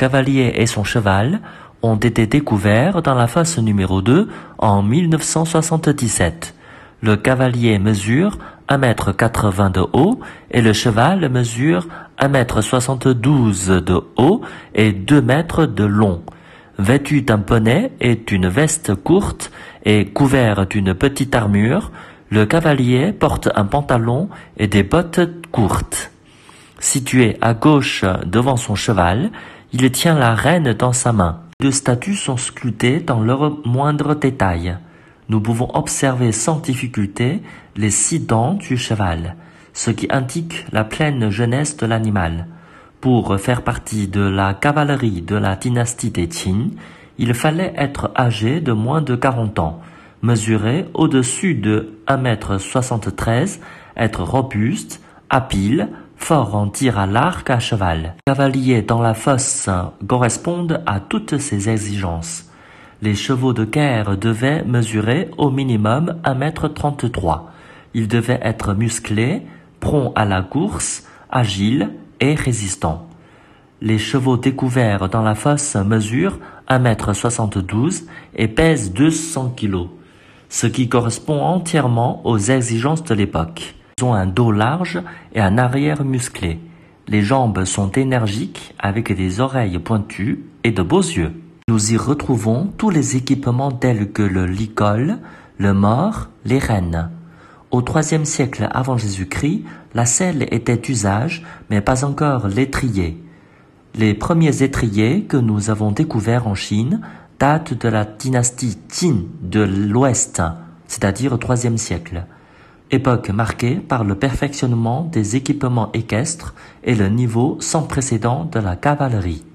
cavalier et son cheval ont été découverts dans la fosse numéro 2 en 1977. Le cavalier mesure 1,80 m de haut et le cheval mesure 1,72 m de haut et 2 mètres de long. Vêtu d'un bonnet et d'une veste courte et couvert d'une petite armure, le cavalier porte un pantalon et des bottes courtes. Situé à gauche devant son cheval, il tient la reine dans sa main. Les statues sont sculptées dans leurs moindres détails. Nous pouvons observer sans difficulté les 6 dents du cheval, ce qui indique la pleine jeunesse de l'animal. Pour faire partie de la cavalerie de la dynastie des Qin, il fallait être âgé de moins de 40 ans, mesurer au-dessus de 1,73 m, être robuste, habile, fort en tir à l'arc à cheval. Les cavaliers dans la fosse correspondent à toutes ces exigences. Les chevaux de guerre devaient mesurer au minimum 1,33 m. Ils devaient être musclés, prompts à la course, agiles et résistants. Les chevaux découverts dans la fosse mesurent 1,72 m et pèsent 200 kg, ce qui correspond entièrement aux exigences de l'époque. Ils ont un dos large et un arrière musclé. Les jambes sont énergiques avec des oreilles pointues et de beaux yeux. Nous y retrouvons tous les équipements tels que le licol, le mors, les rênes. Au IIIe siècle avant Jésus-Christ, la selle était d'usage, mais pas encore l'étrier. Les premiers étriers que nous avons découverts en Chine datent de la dynastie Qin de l'Ouest, c'est-à-dire au IIIe siècle, époque marquée par le perfectionnement des équipements équestres et le niveau sans précédent de la cavalerie.